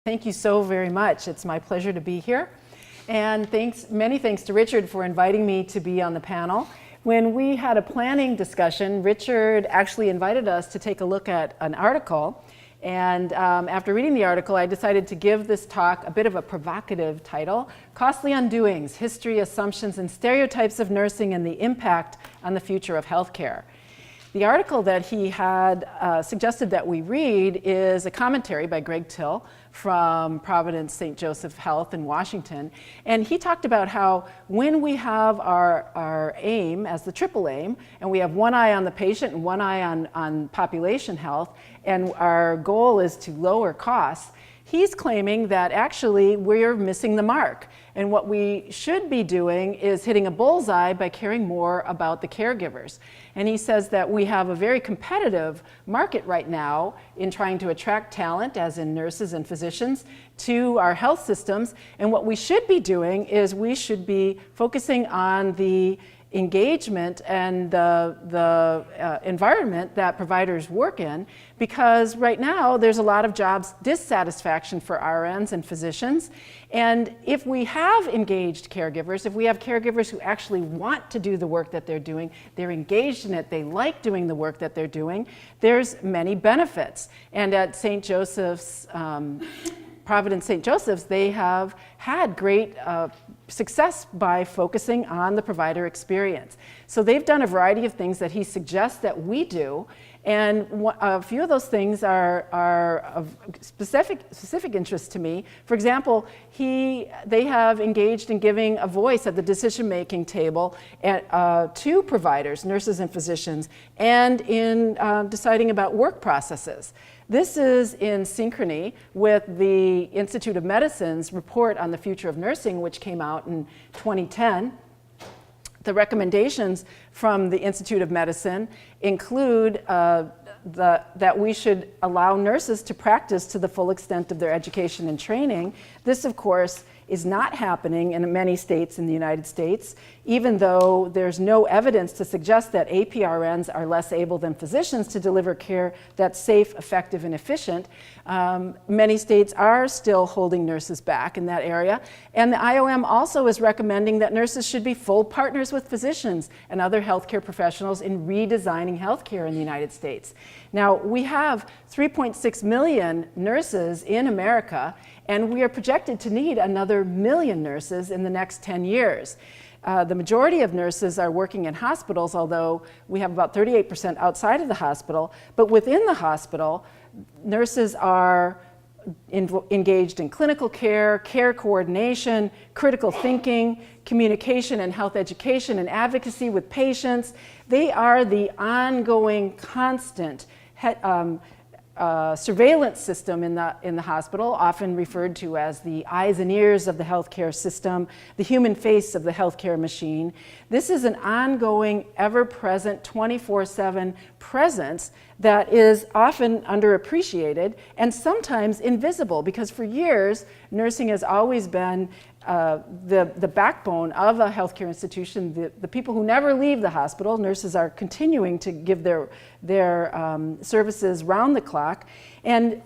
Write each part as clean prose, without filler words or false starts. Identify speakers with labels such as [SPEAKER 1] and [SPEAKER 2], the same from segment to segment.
[SPEAKER 1] Thank you so very much. It's my pleasure to be here. And many thanks to Richard for inviting me to be on the panel. When we had a planning discussion, Richard actually invited us to take a look at an article. And after reading the article, I decided to give this talk a bit of a provocative title, Costly Undoings, History, Assumptions, and Stereotypes of Nursing and the Impact on the Future of Healthcare. The article that he had suggested that we read is a commentary by Greg Till from Providence St. Joseph Health in Washington. And he talked about how when we have our aim as the triple aim, and we have one eye on the patient and one eye on population health, and our goal is to lower costs, he's claiming that actually we're missing the mark. And what we should be doing is hitting a bullseye by caring more about the caregivers. And he says that we have a very competitive market right now in trying to attract talent, as in nurses and physicians, to our health systems. And what we should be doing is we should be focusing on the engagement and the environment that providers work in, because right now there's a lot of jobs dissatisfaction for RNs and physicians. And if we have engaged caregivers, if we have caregivers who actually want to do the work that they're doing, they're engaged in it, they like doing the work that they're doing, there's many benefits. And at St. Joseph's, Providence St. Joseph's, they have had great success by focusing on the provider experience. So they've done a variety of things that he suggests that we do, and a few of those things are of specific interest to me. For example, they have engaged in giving a voice at the decision-making table to providers, nurses and physicians, and in deciding about work processes. This is in synchrony with the Institute of Medicine's report on the future of nursing, which came out in 2010. The recommendations from the Institute of Medicine include that we should allow nurses to practice to the full extent of their education and training. This, of course, is not happening in many states in the United States, even though there's no evidence to suggest that APRNs are less able than physicians to deliver care that's safe, effective, and efficient. Many states are still holding nurses back in that area. And the IOM also is recommending that nurses should be full partners with physicians and other healthcare professionals in redesigning healthcare in the United States. Now, we have 3.6 million nurses in America, and we are projected to need another 1 million nurses in the next 10 years. The majority of nurses are working in hospitals, although we have about 38% outside of the hospital. But within the hospital, nurses are engaged in clinical care, care coordination, critical thinking, communication and health education and advocacy with patients. They are the ongoing, constant surveillance system in the hospital, often referred to as the eyes and ears of the healthcare system, the human face of the healthcare machine. This is an ongoing, ever-present, 24/7 presence that is often underappreciated and sometimes invisible, because for years, nursing has always been the backbone of a healthcare institution. The people who never leave the hospital, nurses are continuing to give their services round the clock. And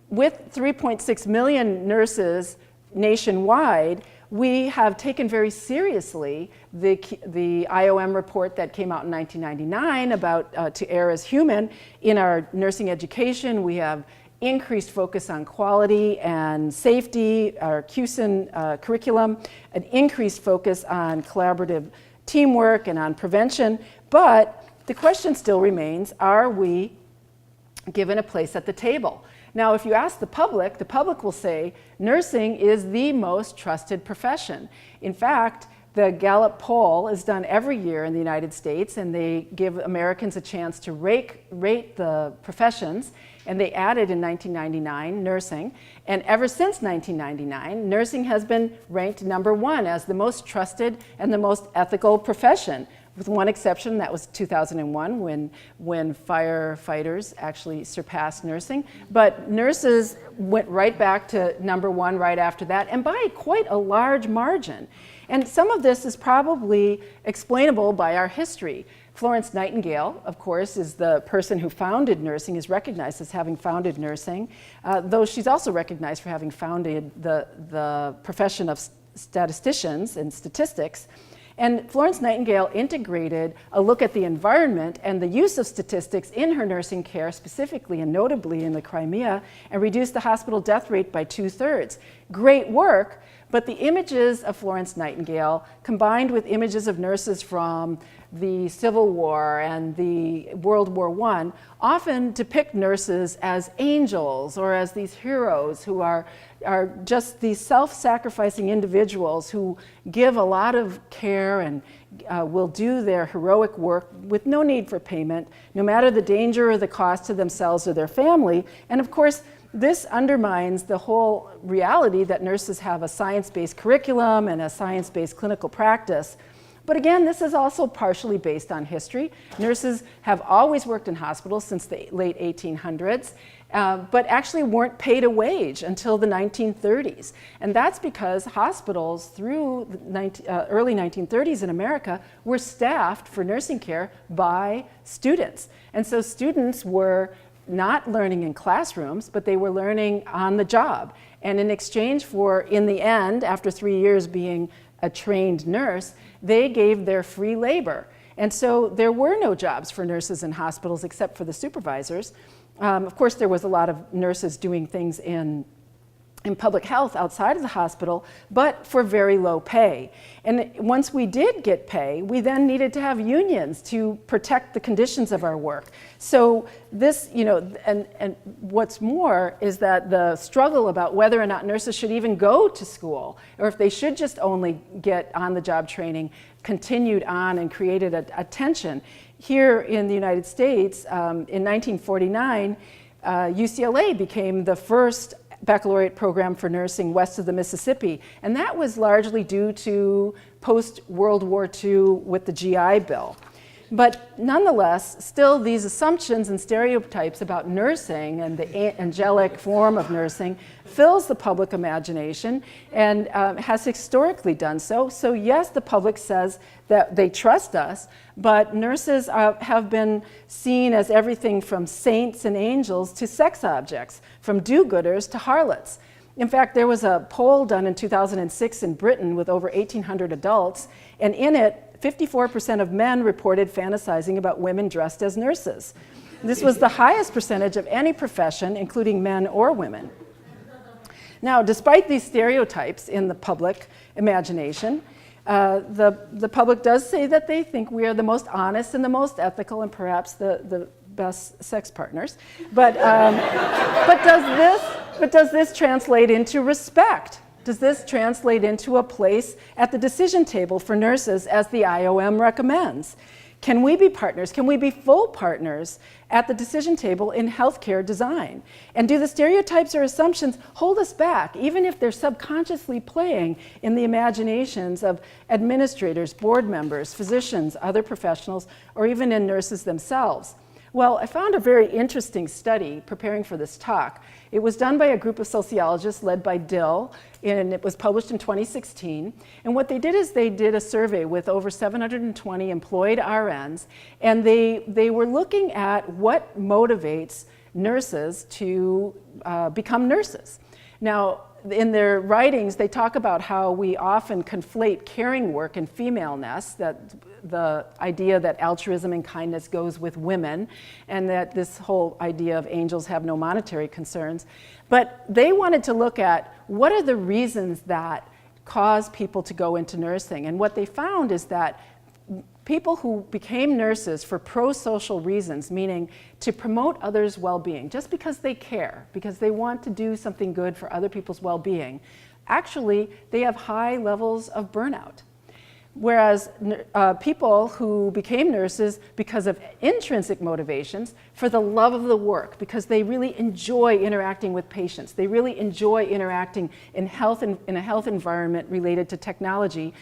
[SPEAKER 1] with 3.6 million nurses nationwide, we have taken very seriously the IOM report that came out in 1999 about To Err as Human. In our nursing education, we have increased focus on quality and safety, our CUSIN curriculum, an increased focus on collaborative teamwork and on prevention. But the question still remains, are we given a place at the table? Now, if you ask the public will say nursing is the most trusted profession. In fact, the Gallup poll is done every year in the United States, and they give Americans a chance to rate the professions. And they added in 1999 nursing. And ever since 1999, nursing has been ranked #1 as the most trusted and the most ethical profession with one exception. That was 2001 when firefighters actually surpassed nursing. But nurses went right back to number one right after that, and by quite a large margin. And some of this is probably explainable by our history. Florence Nightingale, of course, is the person who founded nursing, is recognized as having founded nursing, though she's also recognized for having founded the profession of statisticians and statistics. And Florence Nightingale integrated a look at the environment and the use of statistics in her nursing care, specifically and notably in the Crimea, and reduced the hospital death rate by 2/3. Great work, but the images of Florence Nightingale, combined with images of nurses from the Civil War and the World War I, often depict nurses as angels or as these heroes who are just these self-sacrificing individuals who give a lot of care and will do their heroic work with no need for payment, no matter the danger or the cost to themselves or their family. And of course, this undermines the whole reality that nurses have a science-based curriculum and a science-based clinical practice. But again, this is also partially based on history. Nurses have always worked in hospitals since the late 1800s, but actually weren't paid a wage until the 1930s. And that's because hospitals through the early 1930s in America were staffed for nursing care by students. And so students were not learning in classrooms, but they were learning on the job. And in exchange for, in the end, after 3 years being a trained nurse, they gave their free labor. And so there were no jobs for nurses in hospitals except for the supervisors. Of course, there was a lot of nurses doing things in public health outside of the hospital, but for very low pay. And once we did get pay, we then needed to have unions to protect the conditions of our work. So this, and what's more is that the struggle about whether or not nurses should even go to school, or if they should just only get on-the-job training, continued on and created a tension. Here in the United States, in 1949, UCLA became the first baccalaureate program for nursing west of the Mississippi, and that was largely due to post-World War II with the GI Bill. But nonetheless, still these assumptions and stereotypes about nursing and the angelic form of nursing fills the public imagination and has historically done so. So yes, the public says that they trust us, but nurses have been seen as everything from saints and angels to sex objects, from do-gooders to harlots. In fact, there was a poll done in 2006 in Britain with over 1,800 adults, and in it, 54% of men reported fantasizing about women dressed as nurses. This was the highest percentage of any profession, including men or women. Now, despite these stereotypes in the public imagination, the public does say that they think we are the most honest and the most ethical and perhaps the best sex partners. But does this translate into respect? Does this translate into a place at the decision table for nurses as the IOM recommends? Can we be partners? Can we be full partners at the decision table in healthcare design? And do the stereotypes or assumptions hold us back, even if they're subconsciously playing in the imaginations of administrators, board members, physicians, other professionals, or even in nurses themselves? Well, I found a very interesting study preparing for this talk. It was done by a group of sociologists led by Dill, and it was published in 2016. And what they did is they did a survey with over 720 employed RNs, and they were looking at what motivates nurses to become nurses. Now, in their writings, they talk about how we often conflate caring work and femaleness, that the idea that altruism and kindness goes with women, and that this whole idea of angels have no monetary concerns. But they wanted to look at what are the reasons that cause people to go into nursing. And what they found is that people who became nurses for pro-social reasons, meaning to promote others' well-being, just because they care, because they want to do something good for other people's well-being, actually they have high levels of burnout. Whereas people who became nurses because of intrinsic motivations, for the love of the work, because they really enjoy interacting with patients, they really enjoy interacting in a health environment related to technology,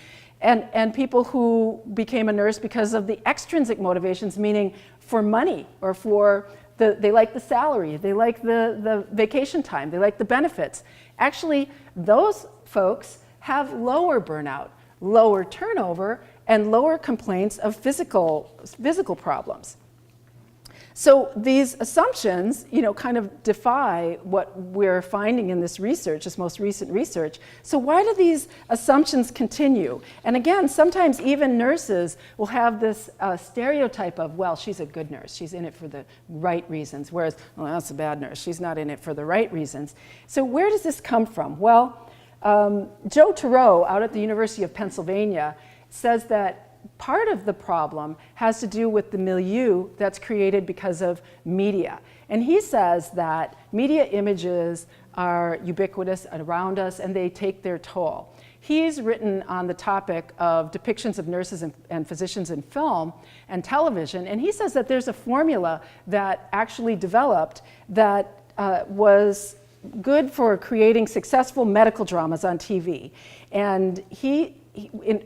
[SPEAKER 1] and people who became a nurse because of the extrinsic motivations, meaning for money or for they like the salary, they like the vacation time, they like the benefits. Actually, those folks have lower burnout, lower turnover, and lower complaints of physical problems. So these assumptions, kind of defy what we're finding in this research, this most recent research. So why do these assumptions continue? And again, sometimes even nurses will have this stereotype of, well, she's a good nurse. She's in it for the right reasons. Whereas, well, that's a bad nurse. She's not in it for the right reasons. So where does this come from? Well, Joe Torrens out at the University of Pennsylvania says that part of the problem has to do with the milieu that's created because of media. And he says that media images are ubiquitous around us and they take their toll. He's written on the topic of depictions of nurses and physicians in film and television, and he says that there's a formula that actually developed that was good for creating successful medical dramas on TV. And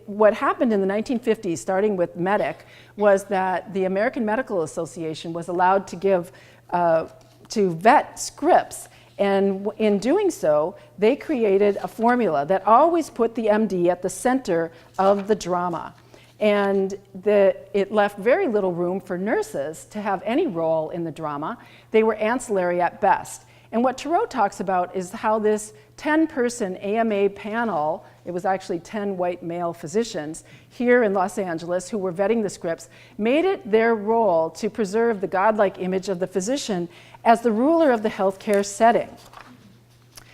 [SPEAKER 1] what happened in the 1950s, starting with Medic, was that the American Medical Association was allowed to vet scripts. And in doing so, they created a formula that always put the MD at the center of the drama. And it left very little room for nurses to have any role in the drama. They were ancillary at best. And what Torrens talks about is how this 10-person AMA panel, it was actually 10 white male physicians here in Los Angeles who were vetting the scripts, made it their role to preserve the godlike image of the physician as the ruler of the healthcare setting.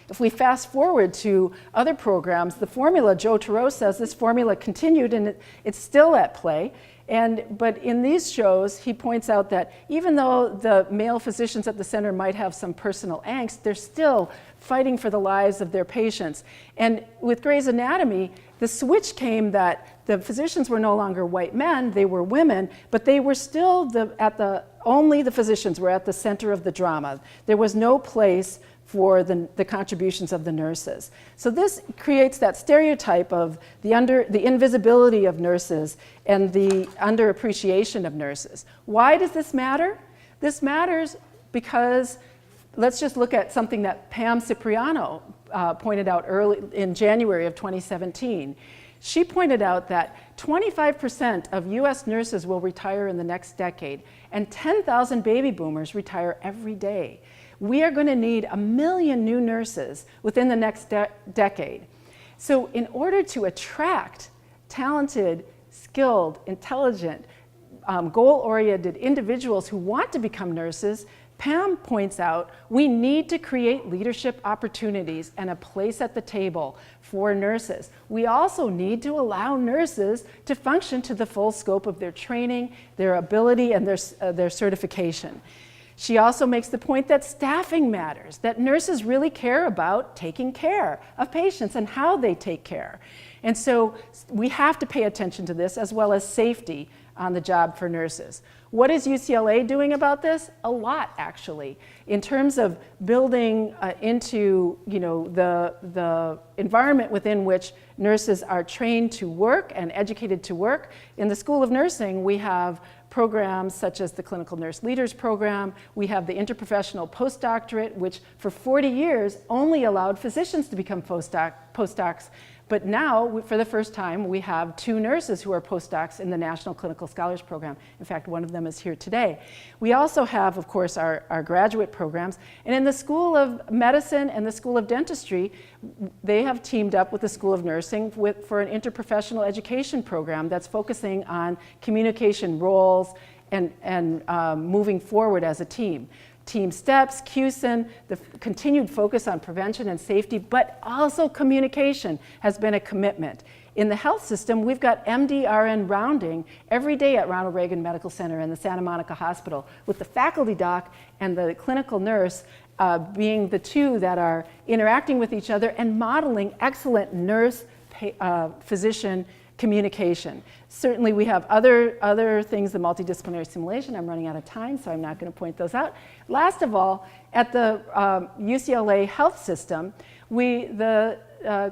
[SPEAKER 1] If we fast forward to other programs, the formula, Joe Torrens says this formula continued and it's still at play. But in these shows, he points out that even though the male physicians at the center might have some personal angst, they're still fighting for the lives of their patients. And with Grey's Anatomy, the switch came that the physicians were no longer white men, they were women, but they were still only the physicians were at the center of the drama. There was no place for the contributions of the nurses. So this creates that stereotype of the invisibility of nurses and the underappreciation of nurses. Why does this matter? This matters because let's just look at something that Pam Cipriano pointed out early in January of 2017. She pointed out that 25% of US nurses will retire in the next decade, and 10,000 baby boomers retire every day. We are going to need 1 million new nurses within the next decade. So in order to attract talented, skilled, intelligent, goal-oriented individuals who want to become nurses, Pam points out we need to create leadership opportunities and a place at the table for nurses. We also need to allow nurses to function to the full scope of their training, their ability, and their certification. She also makes the point that staffing matters, that nurses really care about taking care of patients and how they take care. And so we have to pay attention to this, as well as safety on the job for nurses. What is UCLA doing about this? A lot, actually. In terms of building into the environment within which nurses are trained to work and educated to work. In the School of Nursing, we have programs such as the Clinical Nurse Leaders Program. We have the Interprofessional Postdoctorate, which for 40 years only allowed physicians to become postdocs. But now, for the first time, we have 2 nurses who are postdocs in the National Clinical Scholars Program. In fact, one of them is here today. We also have, of course, our graduate programs. And in the School of Medicine and the School of Dentistry, they have teamed up with the School of Nursing for an interprofessional education program that's focusing on communication roles and moving forward as a team. Team steps, QSIN, the continued focus on prevention and safety, but also communication has been a commitment. In the health system, we've got MD-RN rounding every day at Ronald Reagan Medical Center and the Santa Monica Hospital, with the faculty doc and the clinical nurse being the 2 that are interacting with each other and modeling excellent nurse-physician communication. Certainly we have other things, the multidisciplinary simulation. I'm running out of time, so I'm not going to point those out. Last of all, at the UCLA health system, the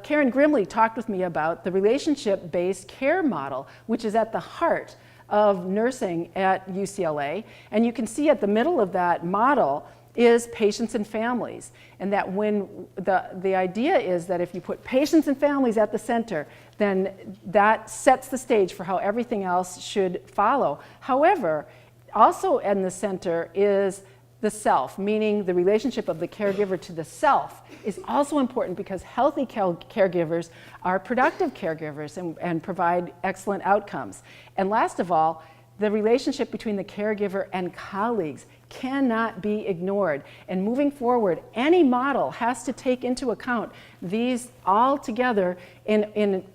[SPEAKER 1] Karen Grimley talked with me about the relationship-based care model, which is at the heart of nursing at UCLA. And you can see at the middle of that model is patients and families. And that when the idea is that if you put patients and families at the center, then that sets the stage for how everything else should follow. However, also in the center is the self, meaning the relationship of the caregiver to the self is also important, because healthy caregivers are productive caregivers and provide excellent outcomes. And last of all, the relationship between the caregiver and colleagues cannot be ignored. And moving forward, any model has to take into account these all together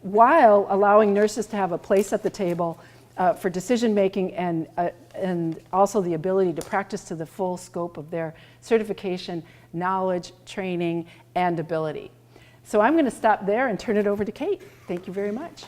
[SPEAKER 1] while allowing nurses to have a place at the table for decision making and also the ability to practice to the full scope of their certification, knowledge, training, and ability. So I'm going to stop there and turn it over to Kate. Thank you very much.